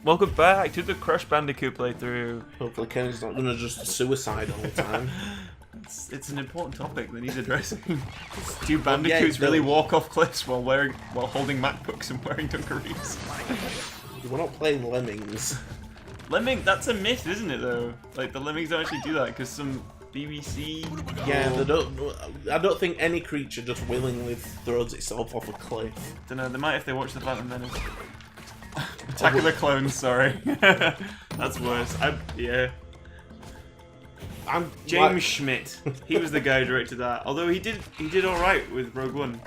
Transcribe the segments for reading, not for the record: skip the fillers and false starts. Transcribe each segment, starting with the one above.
Welcome back to the Crash Bandicoot playthrough. Hopefully Kenny's not going to just suicide all the time. It's an important topic that needs addressing. Do bandicoots really walk off cliffs while holding MacBooks and wearing dungarees? We're not playing Lemmings. That's a myth, isn't it, though? Like, the Lemmings don't actually do that, because some BBC... Yeah, I don't think any creature just willingly throws itself off a cliff. Don't know, they might if they watch the Phantom Menace. Attack of the Clones, sorry. That's worse. Yeah. James Schmidt. He was the guy who directed that. Although he did all right with Rogue One.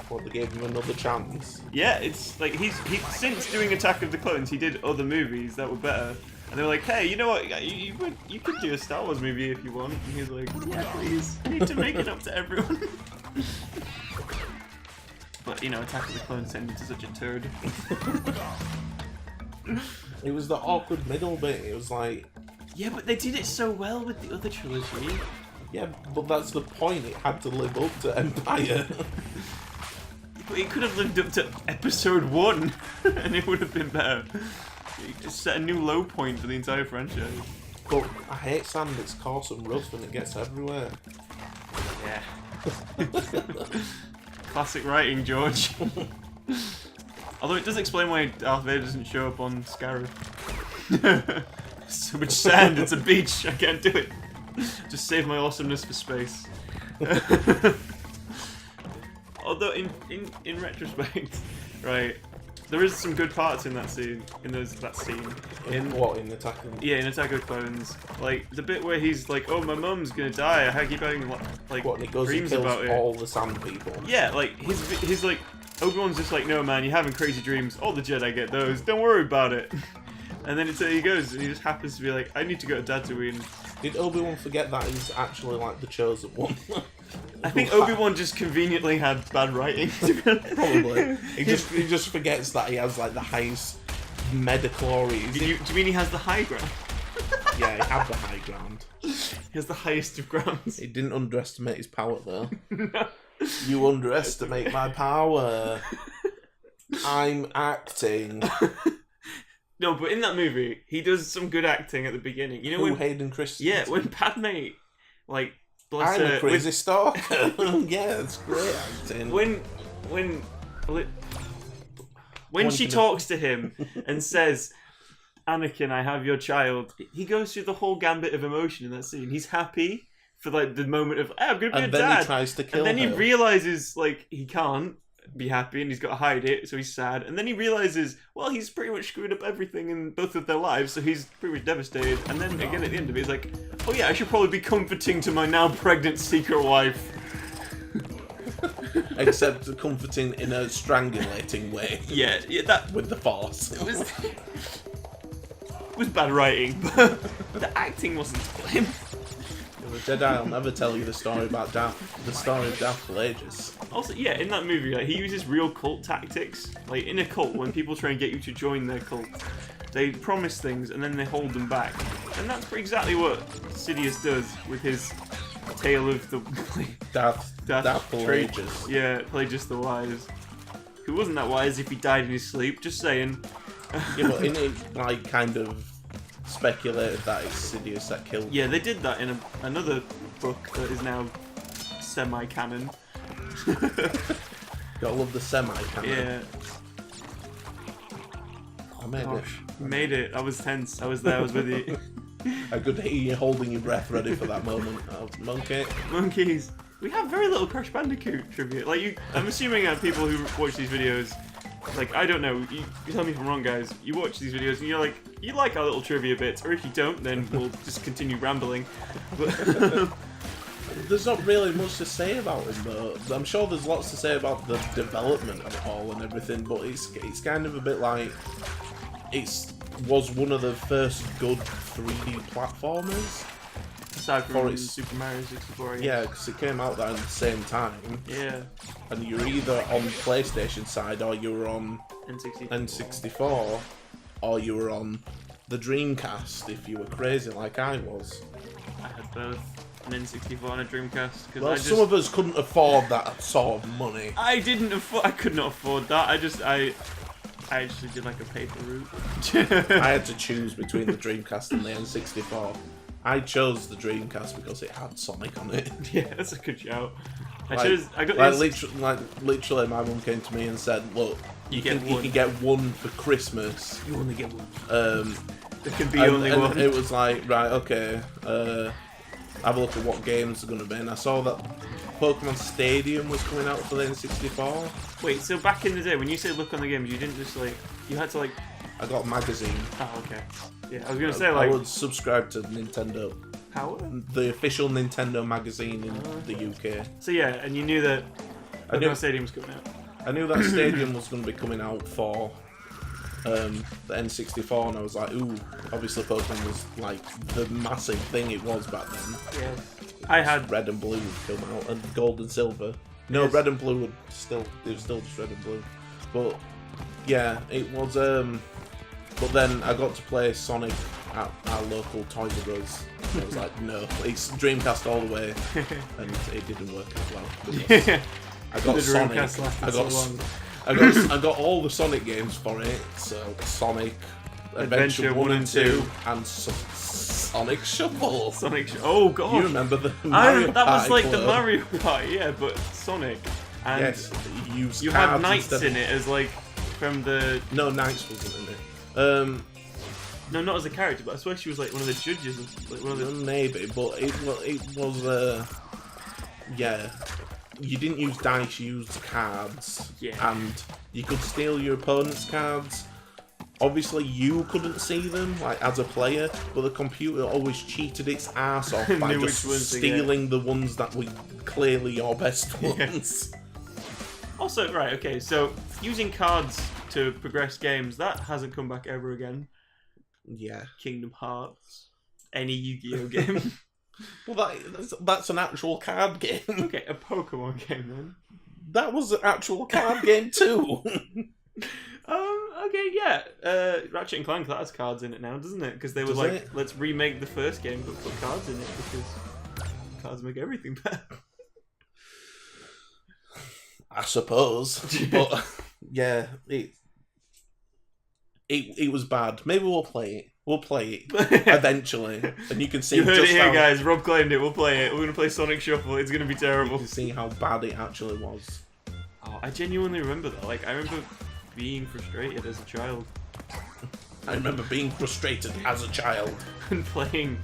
Well, they gave him another chance. Yeah, it's like he's since doing Attack of the Clones, he did other movies that were better. And they were like, hey, you know what? You could do a Star Wars movie if you want. And he was like, yeah, please. I need to make it up to everyone. But, you know, Attack of the Clones turned into such a turd. It was the awkward middle bit. It was like... Yeah, but they did it so well with the other trilogy. Yeah, but that's the point. It had to live up to Empire. But it could have lived up to Episode 1, and it would have been better. It set a new low point for the entire franchise. But I hate sand. It's coarse and rough, and it gets everywhere. Yeah. Classic writing, George. Although it does explain why Darth Vader doesn't show up on Scarif. So much sand, it's a beach, I can't do it. Just save my awesomeness for space. Although in retrospect, right, there is some good parts in that scene. In Attack of... Yeah, in Attack of the Clones. Like the bit where he's like, "Oh, my mum's gonna die. I keep having like what, and he goes dreams and kills about it." All the sand people. Yeah, like his like Obi-Wan's just like, "No, man, you're having crazy dreams. All the Jedi get those. Don't worry about it." And then he goes, and he just happens to be like, "I need to go to Tatooine." Did Obi-Wan forget that he's actually like the chosen one? I think Obi-Wan just conveniently had bad writing. Probably. He just forgets that he has like the highest midichlorians. Do you mean he has the high ground? Yeah, he had the high ground. He has the highest of grounds. He didn't underestimate his power though. No. You underestimate my power. I'm acting. No, but in that movie, he does some good acting at the beginning. You know when Hayden Christensen? Yeah, when Padme, like, I'm a crazy stalker. Yeah, it's great acting. When she talks to him and says, "Anakin, I have your child," he goes through the whole gambit of emotion in that scene. He's happy for like the moment of, "Hey, I'm gonna be a dad," and then he tries to kill and then her. he realizes like he can't be happy and he's got to hide it, so he's sad. And then he realizes, well, he's pretty much screwed up everything in both of their lives, so he's pretty much devastated. And then again at the end of it, he's like, "Oh yeah, I should probably be comforting to my now pregnant secret wife." Except comforting in a strangulating way. Yeah, that with the Force. It was bad writing, but the acting wasn't to blame. The Jedi will never tell you the story about Darth. The story of Darth Plagueis. Also, yeah, in that movie, like, he uses real cult tactics. Like in a cult, when people try and get you to join their cult, they promise things and then they hold them back. And that's exactly what Sidious does with his tale of the Darth Plagueis. Yeah, Plagueis the Wise. Who wasn't that wise if he died in his sleep? Just saying. Yeah, but in it, like, kind of speculated that it's Sidious that killed him. Yeah, they did that in another book that is now semi-canon. Gotta love the semi-canon. Yeah. I made it. You made it. I was tense. I was there. I was with you. I could hear you holding your breath ready for that moment. Monkey. Monkeys. We have very little Crash Bandicoot trivia. Like I'm assuming people who watch these videos, like, I don't know, you tell me if I'm wrong, guys. You watch these videos and you're like, you like our little trivia bits, or if you don't, then we'll just continue rambling. But there's not really much to say about him, though. I'm sure there's lots to say about the development of it all and everything, but it's kind of a bit like was one of the first good 3D platformers. Aside from Super Mario 64. Yeah, because it came out there at the same time. Yeah. And you're either on PlayStation side or you were on N64 or you were on the Dreamcast if you were crazy like I was. I had both. An N64 and a Dreamcast. Well, some of us couldn't afford that sort of money. I could not afford that. I actually did like a paper route. I had to choose between the Dreamcast and the N64. I chose the Dreamcast because it had Sonic on it. Yeah, that's a good shout. I got literally, my mum came to me and said, "Look, you can get one for Christmas. You only get one. There can be and, only and one." It was like, right, okay. Have a look at what games are going to be, and I saw that Pokemon Stadium was coming out for the N64. Wait, so back in the day, when you say look on the games, you didn't just like, you had to like... I got a magazine. Oh, okay. Yeah, I was going to say like... I would subscribe to Nintendo. How? The official Nintendo magazine in the UK. So yeah, and you knew that Pokemon Stadium was coming out. I knew that Stadium was going to be coming out for the N64, and I was like, ooh, obviously Pokemon was like the massive thing it was back then. Yeah. I had Red and Blue come out, and Gold and Silver. No, yes. Red and Blue were still just Red and Blue. But yeah, it was. But then I got to play Sonic at our local Toys R Us. And I was like, no, it's Dreamcast all the way, and it didn't work as well. I got Sonic. I got all the Sonic games for it. So Sonic Adventure 1 and 2, and Sonic Shuffle. Oh god! You remember the Mario that was like Club. the Mario Party, yeah, but Sonic. And yes, you had Knights in it as like from the. No, Knights wasn't in it. No, not as a character, but I swear she was like one of the judges. Like one of the... Maybe, but it was yeah. You didn't use dice, you used cards. Yeah. And you could steal your opponent's cards. Obviously, you couldn't see them, like, as a player, but the computer always cheated its ass off by just stealing the ones that were clearly your best ones. Also, right, okay, so using cards to progress games, that hasn't come back ever again. Yeah. Kingdom Hearts, any Yu-Gi-Oh game. Well, that's an actual card game. Okay, a Pokemon game then. That was an actual card game too. Okay, yeah. Ratchet and Clank, that has cards in it now, doesn't it? Because they were let's remake the first game but put cards in it because cards make everything better. I suppose, but yeah, it was bad. Maybe we'll play it. We'll play it eventually, and you can see. You heard it here, guys. Rob claimed it. We'll play it. We're gonna play Sonic Shuffle. It's gonna be terrible. You can see how bad it actually was. Oh, I genuinely remember that. Like, I remember being frustrated as a child. I remember being frustrated as a child and playing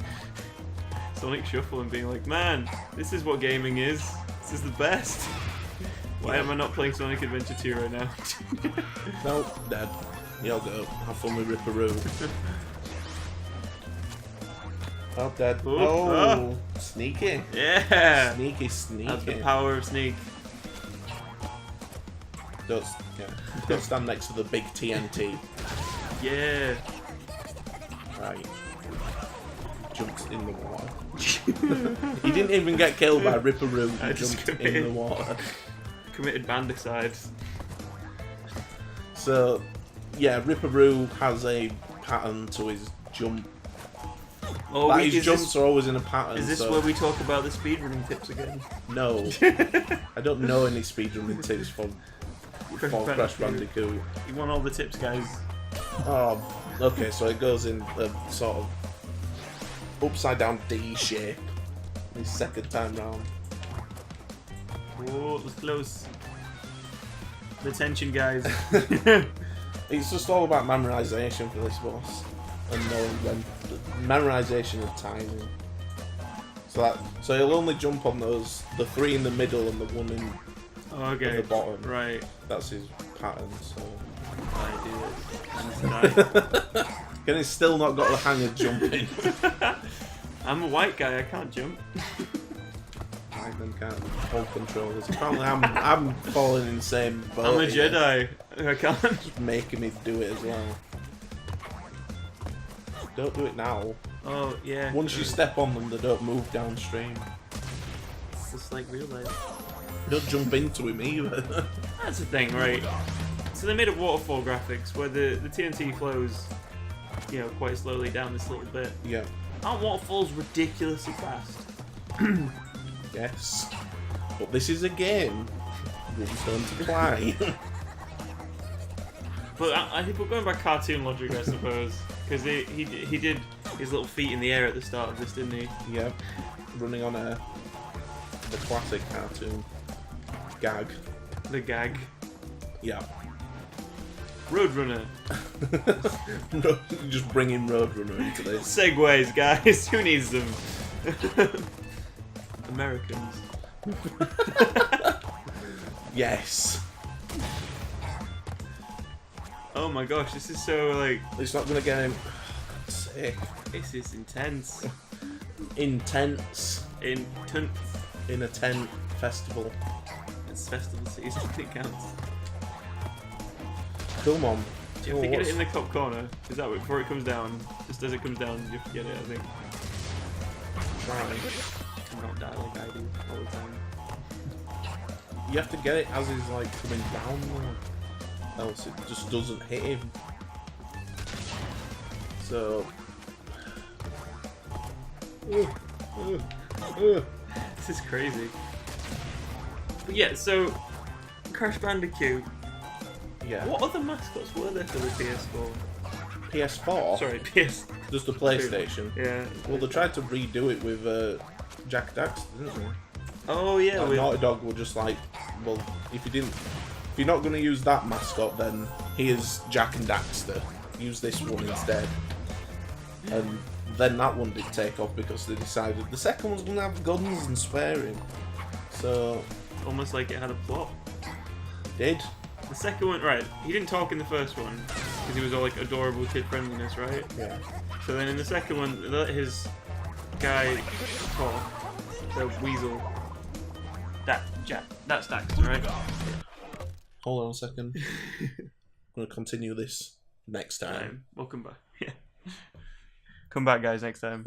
Sonic Shuffle and being like, "Man, this is what gaming is. This is the best." Why am I not playing Sonic Adventure 2 right now? No, Dad. Y'all go. Have fun with Ripperoo. Oh, Dad. Oh, sneaky. Yeah. Sneaky. That's the power of sneak. Don't stand next to the big TNT. Yeah. Right. Jumped in the water. He didn't even get killed by Ripperoo. He jumped in the water. Committed bandicide. So, yeah, Ripperoo has a pattern to his jump. Oh, like his jumps are always in a pattern. Is this where we talk about the speedrunning tips again? No. I don't know any speedrunning tips for Crash Bandicoot. You want all the tips, guys. Oh, okay, so it goes in a sort of upside down D shape. The second time round. Oh, it was close. The tension, guys. It's just all about memorization for this boss. And knowing when. Memorization of timing. So he'll only jump on those, the 3 in the middle and the 1 in the bottom. Right. That's his pattern, so. I do it. Kenny's still not got the hang of jumping. I'm a white guy, I can't jump. I can't hold controllers. Apparently I'm falling in the same boat. I'm a Jedi. I can't. Just making me do it as well. Don't do it now. Oh, yeah. Once you step on them, they don't move downstream. It's just like real life. Don't jump into him either. That's the thing, right? So they made a waterfall graphics where the TNT flows, you know, quite slowly down this little bit. Yeah. Aren't waterfalls ridiculously fast? Yes. But this is a game. Rules don't apply. But I think we're going by cartoon logic, I suppose, because he did his little feet in the air at the start of this, didn't he? Yeah, running on air. The classic cartoon gag. The gag. Yeah. Roadrunner. Just bringing Roadrunner into this. Segways, guys. Who needs them? Americans. Yes. Oh my gosh, this is so like. It's not gonna get him. Sick. This is intense. Intense. Intense. In a tent festival. It's festival season. It counts. Come on. Do you have to get it in the top corner? Is that before it comes down? Just as it comes down, you have to get it, I think. Try. And not die like I do all the time. You have to get it as he's like coming down though. Else it just doesn't hit him. So. This is crazy. But yeah, so Crash Bandicoot. Yeah. What other mascots were there for the PS4? PS4? Sorry, PS. Just the PlayStation. Yeah. Well, they tried to redo it with Jack Daxter, didn't they? Oh yeah. Like, Naughty Dog were just like, well, if you're not going to use that mascot, then here's Jack and Daxter. Use this one instead. And then that one did take off because they decided the second one's going to have guns and swearing. So. Almost like it had a plot. Did. The second one, right, he didn't talk in the first one, because he was all like adorable kid friendliness, right? Yeah. So then in the second one, they let his guy talk, the weasel. That's Daxter, right? Hold on a second. I'm going to continue this next time. We'll come back. Yeah. Come back, guys, next time.